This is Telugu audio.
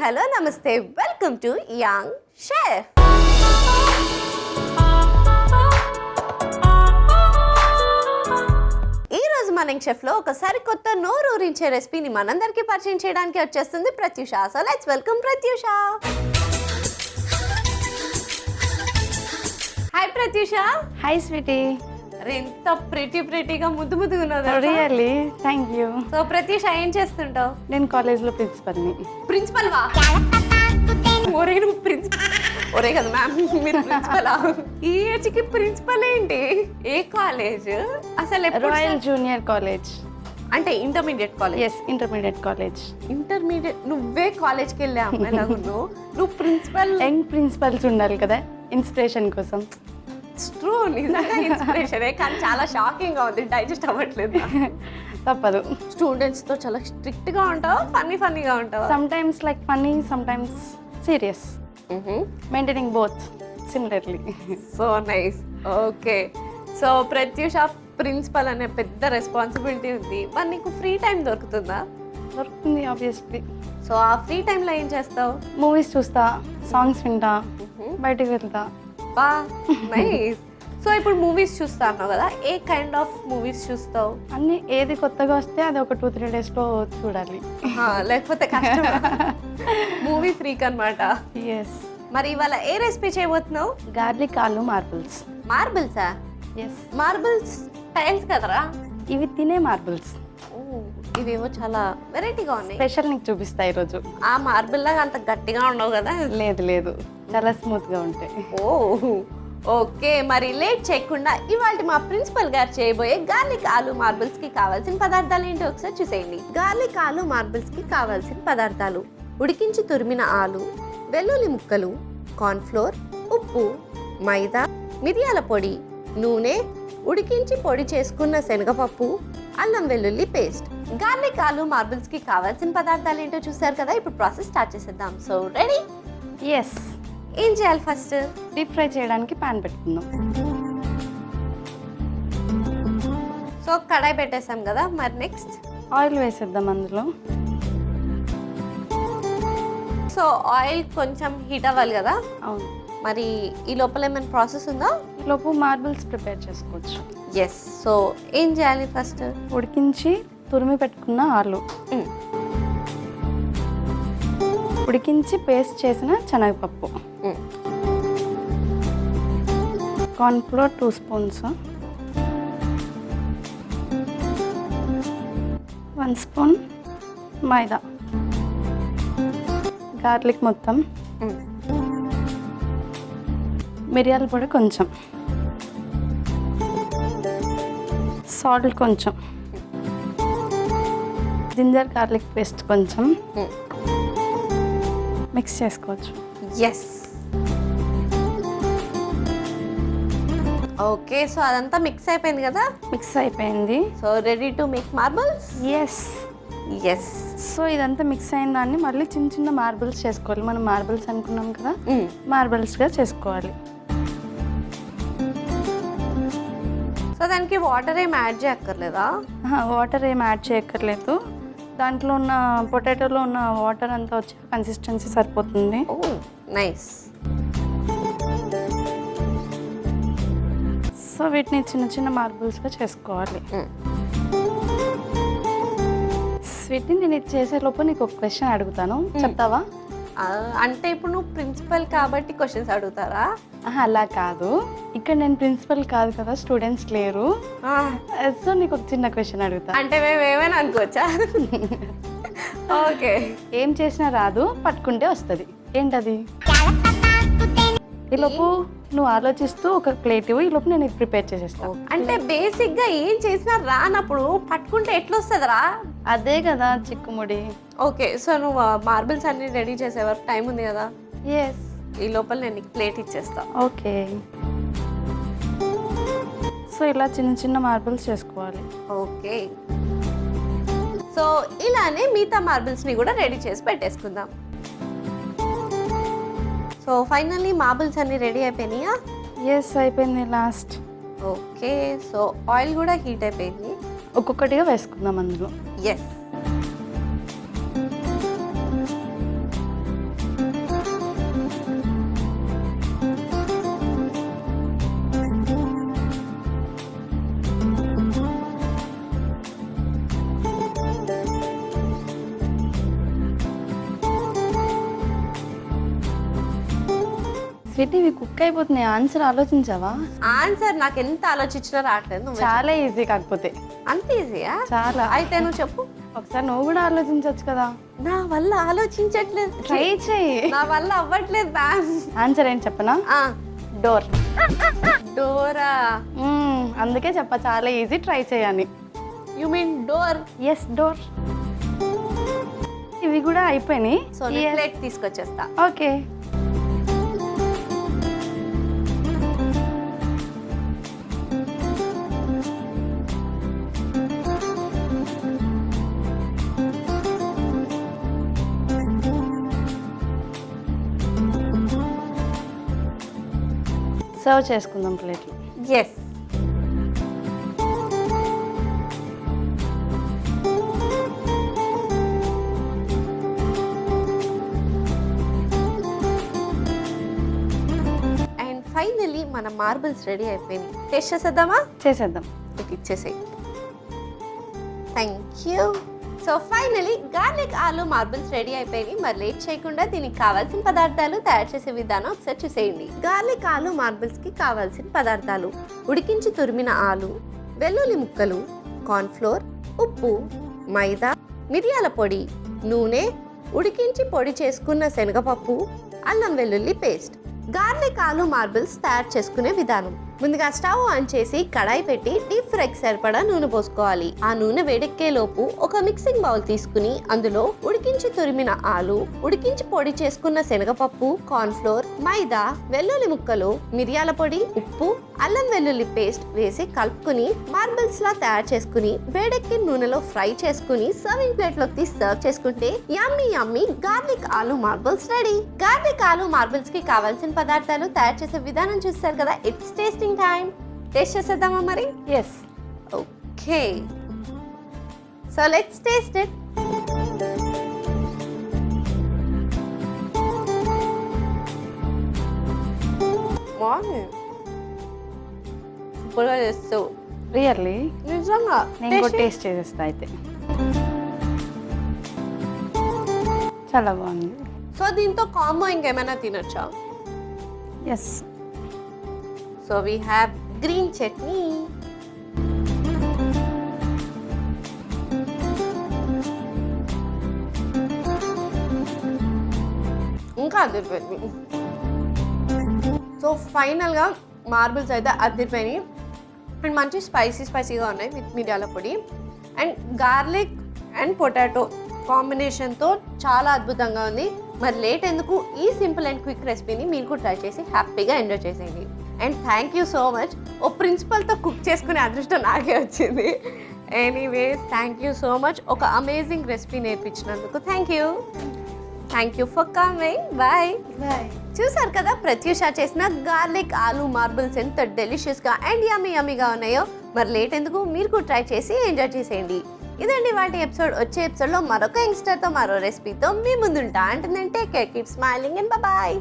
హలో నమస్తే వెల్కమ్ టు యంగ్ షెఫ్. ఈ రోజు మన యంగ్ షెఫ్ లో ఒక సరికొత్త నోరూరించే రెసిపీని మనందరికీ పరిచయం చేయడానికి వచ్చేస్తుంది Prathyusha. So let's welcome Prathyusha. Hi Prathyusha. Hi sweetie. ఎంత ప్రిటీగా ముద్దుగా ఉన్నది. Really thank you. So Prathyusha ఏం చేస్తుంటావు? నేను కాలేజ్లో ప్రిన్సిపల్ని. ప్రిన్సిపల్ వా? ఒరే నువ్వు ప్రిన్సిపల్? ఒరే కదా మ్యామ్ మీరు ప్రిన్సిపలా? ఈ ఏజ్కి ప్రిన్సిపల్ ఏంటి? ఏ కాలేజ్ అసలు? Royal Junior College. అంటే intermediate college? Yes, intermediate college. Intermediate నువ్వే కాలేజ్కి వెళ్ళే అమ్మాయిలాగా నువ్వు ప్రిన్సిపల్. యంగ్ ప్రిన్సిపల్స్ ఉండాలి కదా ఇన్స్పిరేషన్ కోసం. ట్రూ, నిజంగా ఇన్స్పిరేషనే, కానీ చాలా షాకింగ్ గా ఉంది, డైజెస్ట్ అవ్వట్లేదు. తప్పదు. స్టూడెంట్స్ తో చాలా స్ట్రిక్ట్ గా ఉంటావా, ఫన్నీగా ఉంటావా? Sometimes like funny, sometimes serious. Maintaining both similarly. So nice. Okay, so Prathyusha principal అనే పెద్ద రెస్పాన్సిబిలిటీ ఉంది, మరి నీకు ఫ్రీ టైం దొరుకుతుందా? దొరుకుతుంది ఆబ్వియస్లీ. సో ఆ ఫ్రీ టైంలో ఏం చేస్తావు? మూవీస్ చూస్తా, సాంగ్స్ వింటా, బయటికి వెళ్తా. బా నైస్. సో ఇప్పుడు మూవీస్ చూస్తా అన్నావు కదా, ఏ కైండ్ ఆఫ్ మూవీస్ చూస్తావు? అన్ని ఏది కొత్తగా వస్తే అది ఒక 2-3 డేస్లో చూడాలి, లేకపోతే కష్టం. మూవీ ఫ్రీక్ అన్నమాట. ఎస్. మరి ఇవాళ ఏ recipe చేయబోతున్నావు? Garlic aloo marbles. మార్బుల్సా? Yes. Marbles tiles కదరా? ఇవి తినే మార్బుల్స్. ఇవేమో చాలా వెరైటీగా ఉన్నాయి. స్పెషల్ నీకు చూపిస్తా ఈరోజు. ఆ మార్బుల్ లాగా అంత గట్టిగా ఉండవు కదా? లేదు, చాలా స్మూత్ గా ఉంటాయి. ఓకే, మరి లేట్ చేయకుండా ఇవాళ మా ప్రిన్సిపల్ గారు చేయబోయే గార్లిక్ ఆలు మార్బుల్స్ కి కావాల్సిన పదార్థాలు ఏంటో ఒకసారి చూసేయండి. గార్లిక్ ఆలు మార్బుల్స్ కి కావాల్సిన పదార్థాలు: ఉడికించి తురిమిన ఆలు, వెల్లుల్లి ముక్కలు, కార్న్ఫ్లోర్, ఉప్పు, మైదా, మిరియాల పొడి, నూనె, ఉడికించి పొడి చేసుకున్న శనగపప్పు, అల్లం వెల్లుల్లి పేస్ట్. గార్లిక్ ఆలు మార్బుల్స్ కి కావాల్సిన పదార్థాలు ఏంటో చూసారు కదా, ఇప్పుడు ప్రాసెస్ స్టార్ట్ చేసేద్దాం. So ready? ఎస్. ఏం చేయాలి ఫస్ట్? డీప్ ఫ్రై చేయడానికి పాన్ పెట్టుకుందాం. సో కడాయి పెట్టేసాం కదా, మరి నెక్స్ట్ ఆయిల్ వేసేద్దాం అందులో. సో ఆయిల్ కొంచెం హీట్ అవ్వాలి కదా? అవును. మరి ఈ లోపల ఏమైనా ప్రాసెస్ ఉందా? ఈ లోపు మార్బుల్స్ ప్రిపేర్ చేసుకోవచ్చు. ఎస్. సో ఏం చేయాలి ఫస్ట్? ఉడికించి తురిమి పెట్టుకున్న ఆలు, ఉడికించి పేస్ట్ చేసిన శనగపప్పు, cornflour 2 spoons, 1 spoon maida, garlic మొత్తం, మిరియాల పొడి కొంచెం, సాల్ట్ కొంచెం, జింజర్ గార్లిక్ పేస్ట్ కొంచెం మిక్స్ చేసుకోవచ్చు. ఎస్. ఓకే, సో అదంతా మిక్స్ అయిపోయింది కదా? మిక్స్ అయిపోయింది. So ready to make marbles? Yes. Yes. So ఇదంతా మిక్స్ అయిన దాన్ని మళ్ళీ చిన్న చిన్న మార్బుల్స్ చేసుకోవాలి. మనం మార్బుల్స్ అనుకున్నాం కదా, మార్బుల్స్గా చేసుకోవాలి. సో దానికి వాటర్ ఏం యాడ్ చేయక్కర్లేదా? వాటర్ ఏం యాడ్ చేయక్కర్లేదు. దాంట్లో ఉన్న పొటాటోలో ఉన్న వాటర్ అంతా వచ్చే కన్సిస్టెన్సీ సరిపోతుంది. నైస్. సో వీటిని చిన్న చిన్న మార్బుల్స్గా చేసుకోవాలి. స్వీట్ని నేను ఇది చేసే లోపు నీకు ఒక క్వశ్చన్ అడుగుతాను, చెప్తావా? అంటే ఇప్పుడు నువ్వు ప్రిన్సిపల్ కాబట్టి క్వశ్చన్స్ అడుగుతారా? అలా కాదు, ఇక్కడ నేను ప్రిన్సిపల్ కాదు కదా, స్టూడెంట్స్ లేరు. సో నీకు ఒక చిన్న క్వశ్చన్ అడుగుతా. అంటే మేము ఏమైనా అనుకోవచ్చా? ఓకే. ఏం చేసినా రాదు, పట్టుకుంటే వస్తుంది. ఏంటది? ఈలోపు నువ్వు ఆలోచిస్తూ ఒక ప్లేట్ ఇవ్వు, ఈలోపు నేను ఇది ప్రిపేర్ చేసేస్తాను. అంటే బేసిక్ గా ఏం చేసినా రానప్పుడు పట్టుకుంటే ఎట్లా వస్తుందిరా? అదే కదా చిక్కుముడి. ఓకే, సో నువ్వు మార్బుల్స్ అన్ని రెడీ చేసే వరకు టైం ఉంది కదా? ఎస్. ఈ లోపల నేను నీకు ప్లేట్ ఇచ్చేస్తా. ఓకే. సో ఇలా చిన్న చిన్న మార్బుల్స్ చేసుకోవాలి. ఓకే, సో ఇలానే మిగతా మార్బుల్స్ని కూడా రెడీ చేసి పెట్టేసుకుందాం. సో ఫైనల్లీ మార్బుల్స్ అన్ని రెడీ అయిపోయినాయా? ఎస్, అయిపోయింది లాస్ట్. ఓకే, సో ఆయిల్ కూడా హీట్ అయిపోయింది. ఒక్కొక్కటిగా వేసుకుందాం అందులో. ఎస్. చిట్టి ఇవి కుక్ అయిపోతున్నాయి, ఆన్సర్ ఆలోచించావా? ఆన్సర్ నాకు ఎంత ఆలోచించినా రావట్లేదు. నువ్వు చాలా ఈజీ కాకపోతే. అంత ఈజీయా? చాలా. అయితే నువ్వు చెప్పు. ఒకసారి నువ్వు కూడా ఆలోచించవచ్చు కదా. నా వల్ల ఆలోచించట్లేదు. ట్రై చేయి. నా వల్ల అవ్వట్లేదు మ్యామ్. ఆన్సర్ ఏంటి చెప్పనా? డోర్. డోరా? అందుకే చెప్ప చాలా ఈజీ, ట్రై చేయని. You mean door? Yes, door. ఇవి కూడా అయిపోయినాయి. సో నేను ప్లేట్ తీసుకొచ్చేస్తా. ఓకే. సర్వ్ చేసుకుందాం ప్లేట్లు. ఎస్. అండ్ ఫైనలీ మన మార్బుల్స్ రెడీ అయిపోయింది. టేస్ట్ చేసేద్దామా? చేసేద్దాం. ఇచ్చేసేయి. Thank you. So finally garlic aloo marbles ready అయిపోయినాయి. మరి లేట్ చేయకుండా దీనికి కావాల్సిన పదార్థాలు తయారు చేసే విధానం ఒకసారి చూసేయండి. గార్లిక్ ఆలు మార్బుల్స్ కి కావాల్సిన పదార్థాలు: ఉడికించి తురిమిన ఆలు, వెల్లుల్లి ముక్కలు, కార్న్ఫ్లోర్, ఉప్పు, మైదా, మిరియాల పొడి, నూనె, ఉడికించి పొడి చేసుకున్న శనగపప్పు, అల్లం వెల్లుల్లి పేస్ట్. గార్లిక్ ఆలు మార్బుల్స్ తయారు చేసుకునే విధానం: ముందుగా స్టవ్ ఆన్ చేసి కడాయి పెట్టి డీప్ ఫ్రైకి సరిపడా నూనె పోసుకోవాలి. ఆ నూనె వేడెక్కే లోపు ఒక మిక్సింగ్ బౌల్ తీసుకుని అందులో ఉడికించి తురిమిన ఆలు, ఉడికించి పొడి చేసుకున్న శనగపప్పు, కార్న్ఫ్లోర్, మైదా, వెల్లుల్లి ముక్కలు, మిరియాల పొడి, ఉప్పు, అల్లం వెల్లుల్లి పేస్ట్ వేసి కలుపుకుని మార్బుల్స్ లా తయారు చేసుకుని వేడెక్కిన నూనెలో ఫ్రై చేసుకుని సర్వింగ్ ప్లేట్ లోకి తీసి సర్వ్ చేసుకుంటే యమ్మీ యమ్మీ garlic aloo marbles ready. Garlic aloo marbles కి కావాల్సిన పదార్థాలు తయారు చేసే విధానం చూస్తారు కదా. It's tasting time. టేస్ట్ చేసేద్దామా మరి? Yes. Okay, so let's taste it. సూపర్గా చేస్తావు. రియల్లీ? నిజంగా. నేను కూడా టేస్ట్ చేసేస్తా అయితే. చాలా బాగుంది. సో దీంతో కాంబో ఇంకేమైనా తినొచ్చా? Yes. So we have green chutney, ఇంకా అదిరిపోయింది. సో ఫైనల్గా మార్బుల్స్ అయితే అదిరిపోయినాయి అండ్ మంచి స్పైసీగా ఉన్నాయి విత్ మిరియాల పొడి అండ్ గార్లిక్ అండ్ పొటాటో కాంబినేషన్తో చాలా అద్భుతంగా ఉంది. మరి లేట్ ఎందుకు, ఈ సింపుల్ అండ్ క్విక్ రెసిపీని మీరు కూడా ట్రై చేసి హ్యాపీగా ఎంజాయ్ చేసేయండి. And thank you so much. ఓ ప్రిన్సిపల్తో కుక్ చేసుకునే అదృష్టం నాకే వచ్చింది. Anyways thank you so much. ఒక అమేజింగ్ రెసిపీ నేర్పించినందుకు thank you for coming. Bye. చూసారు కదా ప్రత్యూష చేసిన గార్లిక్ ఆలు మార్బుల్స్ ఎంత డెలిషియస్గా అండ్ యమ్మీగా ఉన్నాయో. మరి లేట్ ఎందుకు, మీరు కూడా ట్రై చేసి ఎంజాయ్ చేసేయండి. ఇదండి వాటి ఎపిసోడ్. వచ్చే ఎపిసోడ్లో మరొక యంగ్స్టర్తో మరో రెసిపీతో మీ ముందుంటా. అంటుందంటే care, keep smiling and bye.